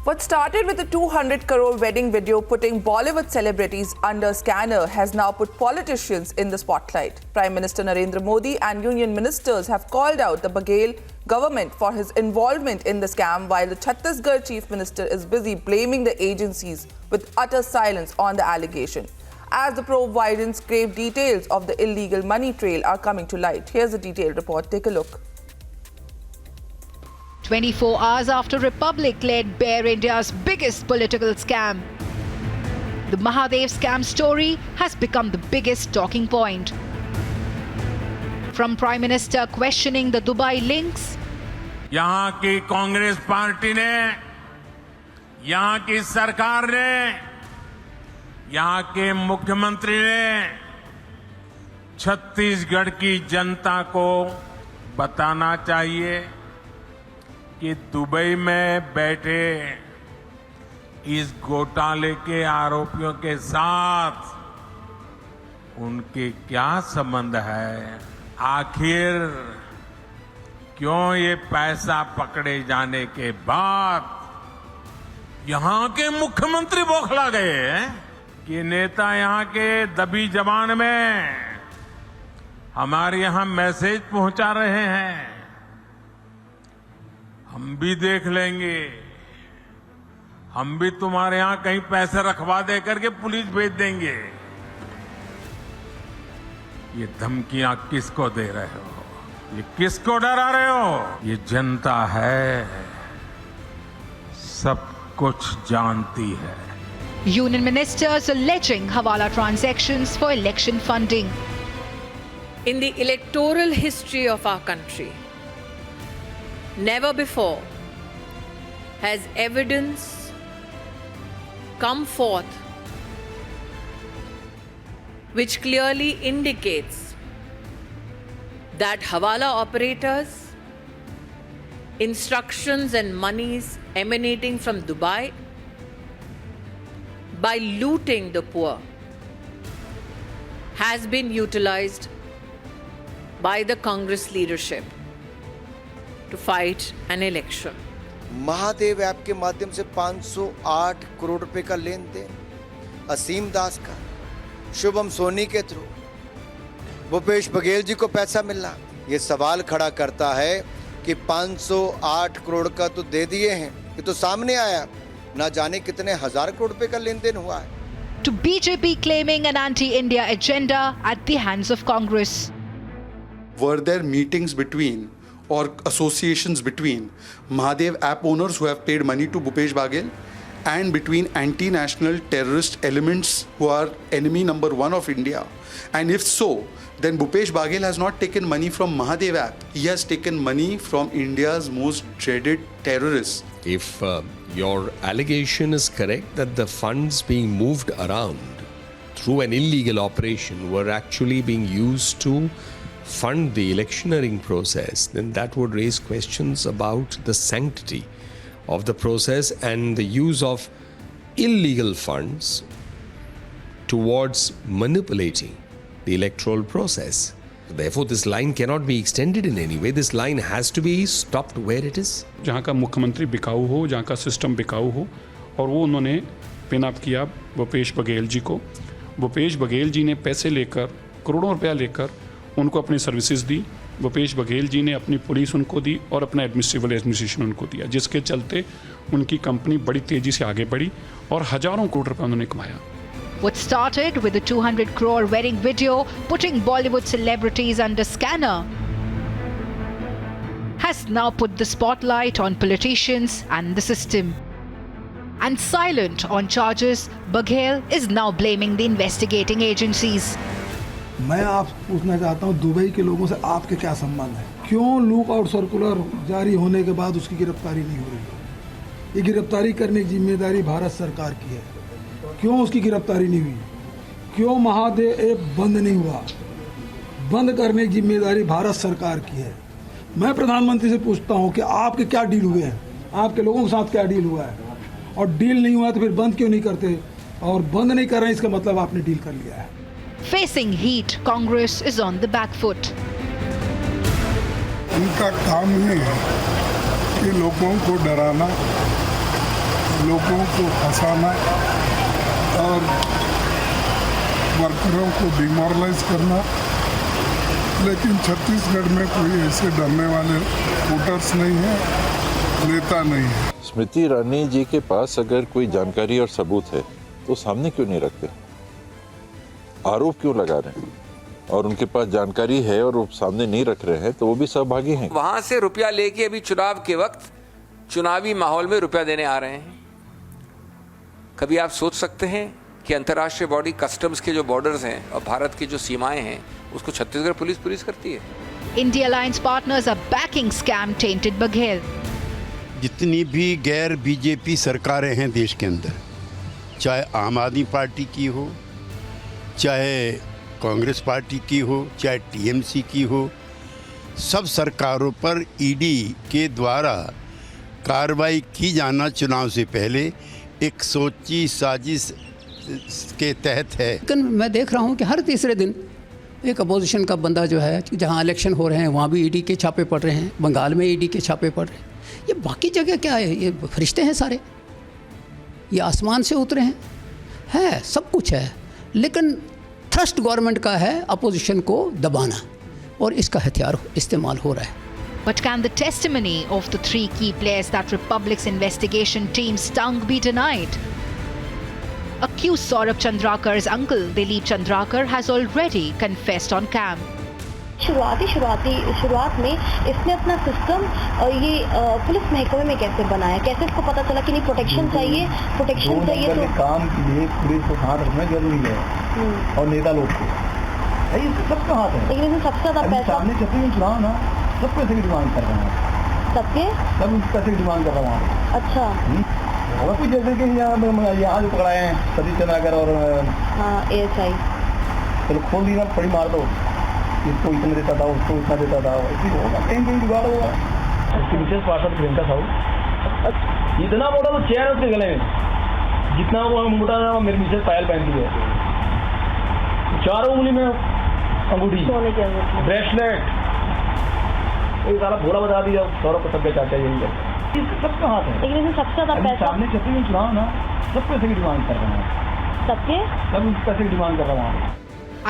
What started with a 200 crore wedding video putting Bollywood celebrities under scanner has now put politicians in the spotlight. Prime Minister Narendra Modi and union ministers have called out the Baghel government for his involvement in the scam, while the Chhattisgarh chief minister is busy blaming the agencies with utter silence on the allegation. As the probe widens, grave details of the illegal money trail are coming to light. Here's a detailed report. Take a look. 24 hours after Republic led bare India's biggest political scam, the Mahadev scam story has become the biggest talking point. From Prime Minister questioning the Dubai links, यहाँ की Congress party ने, यहाँ की सरकार ने, यहाँ के मुख्यमंत्री ने छत्तीसगढ़ की जनता को बताना चाहिए कि दुबई में बैठे इस घोटाले के आरोपियों के साथ उनके क्या संबंध है, आखिर क्यों ये पैसा पकड़े जाने के बाद यहां के मुख्यमंत्री बौखला गए कि नेता यहां के दबी जबान में हमारे यहां मैसेज पहुंचा रहे हैं, हम भी देख लेंगे, हम भी तुम्हारे यहां कहीं पैसे रखवा दे करके पुलिस भेज देंगे। ये धमकियां किसको दे रहे हो, ये किसको डरा रहे हो? ये जनता है, सब कुछ जानती है। union ministers alleging Hawala transactions for election funding. In the electoral history of our country, never before has evidence come forth which clearly indicates that Hawala operators, instructions and monies emanating from Dubai by looting the poor has been utilized by the Congress leadership to fight an election. Mahadev app के माध्यम से 508 करोड़ रुपए का लेन then, असीम दास का, शुभम सोनी के through Bhupesh Baghel ji को पैसा मिलना, ये सवाल खड़ा करता है कि 508 करोड़ का तो दे दिए हैं, ये तो सामने आया, ना जाने कितने हजार करोड़ रुपए का लेन देन हुआ है। To BJP claiming an anti-India agenda at the hands of Congress. Were there meetings between or associations between Mahadev app owners who have paid money to Bhupesh Baghel and between anti-national terrorist elements who are enemy number one of India? And if so, then Bhupesh Baghel has not taken money from Mahadev app. He has taken money from India's most dreaded terrorists. If your allegation is correct that the funds being moved around through an illegal operation were actually being used to fund the electioneering process, then that would raise questions about the sanctity of the process and the use of illegal funds towards manipulating the electoral process. Therefore, this line cannot be extended in any way. This line has to be stopped where it is. जहाँ का मुख्यमंत्री बिकाऊ हो, जहाँ का system बिकाऊ हो, और वो उन्होंने पिन अप किया भूपेश बघेल जी को। भूपेश बघेल जी ने पैसे लेकर, करोड़ों रुपया लेकर उनको अपनी सर्विसेज दी। भूपेश बघेल जी ने अपनी पुलिस उनको दी और अपना एडमिनिस्ट्रेशन उनको दिया, जिसके चलते उनकी कंपनी बड़ी तेजी से आगे बढ़ी और हजारों करोड़ रुपए उन्होंने कमाया। What started with a 200 crore wedding video putting Bollywood celebrities under scanner has now put the spotlight on politicians and the system. And silent on charges, Baghel is now blaming the investigating agencies. मैं आप पूछना चाहता हूं, Dubai के लोगों से आपके क्या संबंध है? क्यों लुक आउट सर्कुलर जारी होने के बाद उसकी गिरफ्तारी नहीं हो रही? ये गिरफ्तारी करने की जिम्मेदारी भारत सरकार की है। क्यों उसकी गिरफ्तारी नहीं हुई? क्यों महादेव ऐप बंद नहीं हुआ? बंद करने की जिम्मेदारी भारत सरकार की है। मैं प्रधानमंत्री से पूछता हूं कि आपके क्या डील हुए हैं, आपके लोगों के साथ क्या डील हुआ है, और डील नहीं हुआ तो फिर बंद क्यों नहीं करते, और बंद नहीं कर रहे हैं इसका मतलब आपने डील कर लिया है। Facing heat, Congress is on the back foot. उनका काम नहीं है कि लोगों को डराना, लोगों को फंसाना और वर्करों को डिमोरलाइज करना, लेकिन छत्तीसगढ़ में कोई ऐसे डरने वाले वोटर्स नहीं है, नेता नहीं है। स्मृति ईरानी जी के पास अगर कोई जानकारी और सबूत है तो सामने क्यों नहीं रखते? आरोप क्यों लगा रहे हैं? और उनके पास जानकारी है और वो सामने नहीं रख रहे हैं तो वो भी सहभागी हैं। वहां से रुपया लेके अभी चुनाव के वक्त चुनावी माहौल में रुपया देने आ रहे हैं। कभी आप सोच सकते हैं कि अंतर्राष्ट्रीय बॉडी कस्टम्स के जो बॉर्डर्स हैं और भारत की जो सीमाएं हैं उसको छत्तीसगढ़ पुलिस करती है। India Alliance partners are backing scam tainted Baghel. जितनी भी गैर बीजेपी सरकारें हैं देश के अंदर, चाहे आम आदमी पार्टी की हो, चाहे कांग्रेस पार्टी की हो, चाहे टीएमसी की हो, सब सरकारों पर ईडी के द्वारा कार्रवाई की जाना चुनाव से पहले एक सोची साजिश के तहत है। लेकिन मैं देख रहा हूं कि हर तीसरे दिन एक अपोजिशन का बंदा जो है, जहां इलेक्शन हो रहे हैं वहां भी ईडी के छापे पड़ रहे हैं, बंगाल में ईडी के छापे पड़ रहे हैं। ये बाकी जगह क्या है? ये फरिश्ते हैं सारे, ये आसमान से उतरे हैं, है सब कुछ है, लेकिन थ्रस्ट गवर्नमेंट का है अपोजिशन को दबाना, और इसका हथियार इस्तेमाल हो रहा है। But can the testimony of the three key players that Republic's investigation team stung be denied? Accused Saurabh Chandrakar's uncle, Dilip Chandrakar, has already confessed on cam. शुरुआत में इसने अपना सिस्टम ये पुलिस महकमे में कैसे बनाया, कैसे इसको पता चला कि नहीं प्रोटेक्शन चाहिए तो काम के लिए पुलिस को साथ रखना जरूरी है और नेता लोग को ये सब कहाँ है। लेकिन इसमें सबसे ज्यादा पैसा सामने छत्तीसगढ़ चुनाव ना सब पैसे की डिमांड कर रहे हैं, सब पैसे की डिमांड कर रहा हूँ। अच्छा और कुछ जैसे कि यहाँ जो पकड़ाए हैं सतीश चंद्राकर और ASI, चलो खोल दी ना, बड़ी मार दो, इसको इतना देता था, उसको इतना देता था, ऐसी होगा कहीं जुगाड़ होगा। उसकी विशेष पार्षद प्रियंका साहू इतना मोटा तो चेयर उसके गले में, जितना वो मोटा था मेरी मिसेज पायल पहनती है, चारों उंगली में अंगूठी, ब्रेसलेट, एक सारा भोला बता दिया सौरभ को, सब चाचा यही है। सब कहाँ है? लेकिन इसमें सबसे ज्यादा पैसा सामने छत्तीसगढ़ चुनाव ना सब पैसे की डिमांड कर रहे हैं, सब पैसे की डिमांड कर रहा हूँ।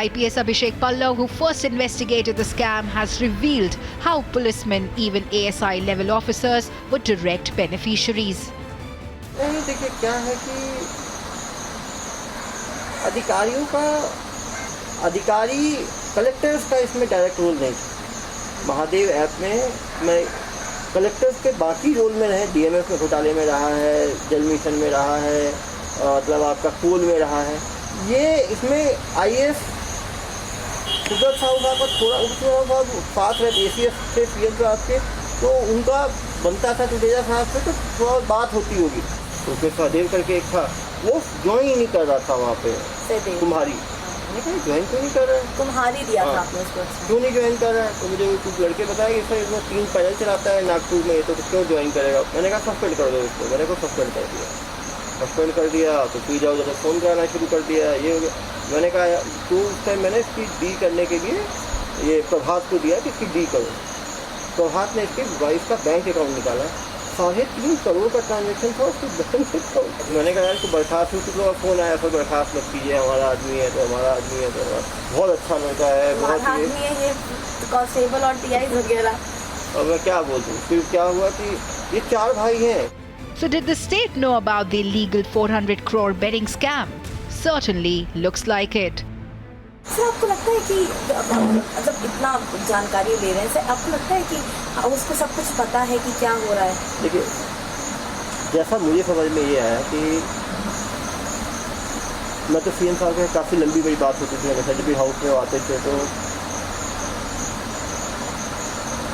IPS Abhishek Pallav, who first investigated the scam, has revealed how policemen, even ASI level officers, were direct beneficiaries. नहीं, देखिए क्या है कि अधिकारी कलेक्टर्स का इसमें डायरेक्ट रोल नहीं। महादेव ऐप में मैं कलेक्टर्स के बाकी रोल में रहे, DMF में घोटाले में रहा है, जल मिशन में रहा है, मतलब आपका कोल में रहा है। ये इसमें IAS सुब्रत साहू साहब का थोड़ा साथ रहे, ACS से PM साहब के, तो उनका बनता था टुटेजा साहब से, तो थोड़ा बात होती होगी। तो फिर सहदेव करके एक था, वो ज्वाइन ही नहीं कर रहा था वहाँ पे, तुम्हारी ज्वाइन क्यों नहीं कर रहा है? तुम्हारी दिया था आपने उसको, क्यों नहीं ज्वाइन कर रहा है? तो मुझे कुछ लड़के बताया कि सर इसमें 3 पैदल चलाता है नागपुर में, तो क्यों ज्वाइन करेगा? मैंने कहा सस्पेंड कर दो इसको, मैंने को सस्पेंड कर दिया। सस्पेंड कर दिया तो पी जाओ, जब फ़ोन कराना शुरू कर दिया, ये हो गया। मैंने कहा तो उस टाइम मैंने इसकी डी करने के लिए ये प्रभात को दिया कि इसकी डी करो। प्रभात ने इसकी वाइफ का बैंक अकाउंट निकाला, 3.5 करोड़ का ट्रांजेक्शन था उसकी बैंक अकाउंट। मैंने कहा यार, बर्खास्त कुछ लोग फ़ोन आया, फिर बर्खास्त मत कीजिए, हमारा आदमी है तो हमारा आदमी है, तो बहुत अच्छा लड़का है, बहुत कांस्टेबल और TI वगैरह। और मैं क्या बोल दूँ, फिर क्या हुआ कि ये 4 भाई हैं। So did the state know about the illegal 400 crore betting scam? Certainly looks like it. Sir आपको लगता है कि मतलब इतना जानकारी ले रहे हैं, सर आपको लगता है कि उसको सब कुछ पता है कि क्या हो रहा है? देखिए, जैसा मुझे समझ में ये आया कि मैं तो CM साहब के काफ़ी लंबी बड़ी बात होती थी, हमेशा जब भी हाउस में आते थे तो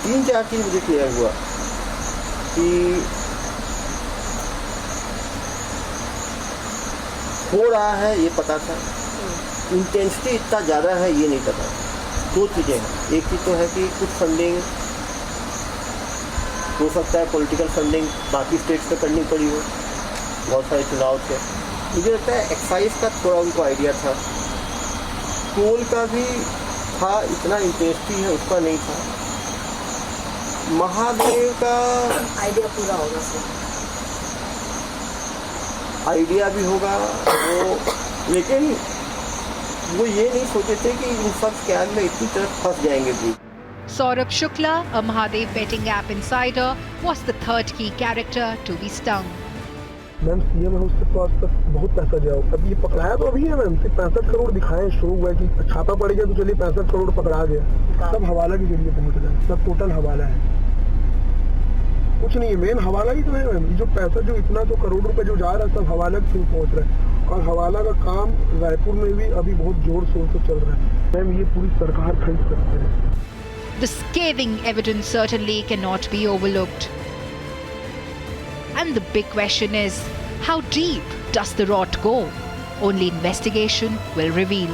3-4 चीज़ मुझे क्लियर हुआ कि हो रहा है, ये पता था, इंटेंसिटी इतना ज़्यादा है ये नहीं पता। 2 चीज़ें हैं, एक चीज़ तो है कि कुछ फंडिंग हो सकता है, पॉलिटिकल फंडिंग बाकी स्टेट्स पे करनी पड़ी हो बहुत सारे चुनाव से। मुझे लगता है एक्साइज का थोड़ा उनको आइडिया था, टोल का भी था, इतना इंटेंसिटी है उसका नहीं था। महादेव का आइडिया पूरा होगा सर। आइडिया भी होगा वो, लेकिन वो ये नहीं सोचे थे कि इन सब स्कैम में इतनी तरह फंस जाएंगे भी। Saurabh Shukla, a Mahadev betting app insider, was the third key character to be stung. Ma'am CM है, उसके पास तक बहुत पैसा गया हो। अब ये पकड़ाया तो अभी है मैम, सिर्फ 65 करोड़ दिखाए, शुरू हुआ कि छापा पड़ गया तो चलिए 65 करोड़ पकड़ा गया। सब हवाला के जरिए पहुंच रहा है, सब टोटल हवाला है, कुछ नहीं है, मेन हवाला ही तो है मैम। जो पैसा जो इतना तो करोड़ रुपए जो जा रहा है सब हवाला के थ्रू पहुंच रहा है, और हवाला का काम रायपुर में भी अभी बहुत जोर शोर से चल रहा है मैम। ये पूरी सरकार खरीद सकते हैं। The scathing evidence certainly cannot be overlooked. And the big question is, how deep does the rot go? Only investigation will reveal.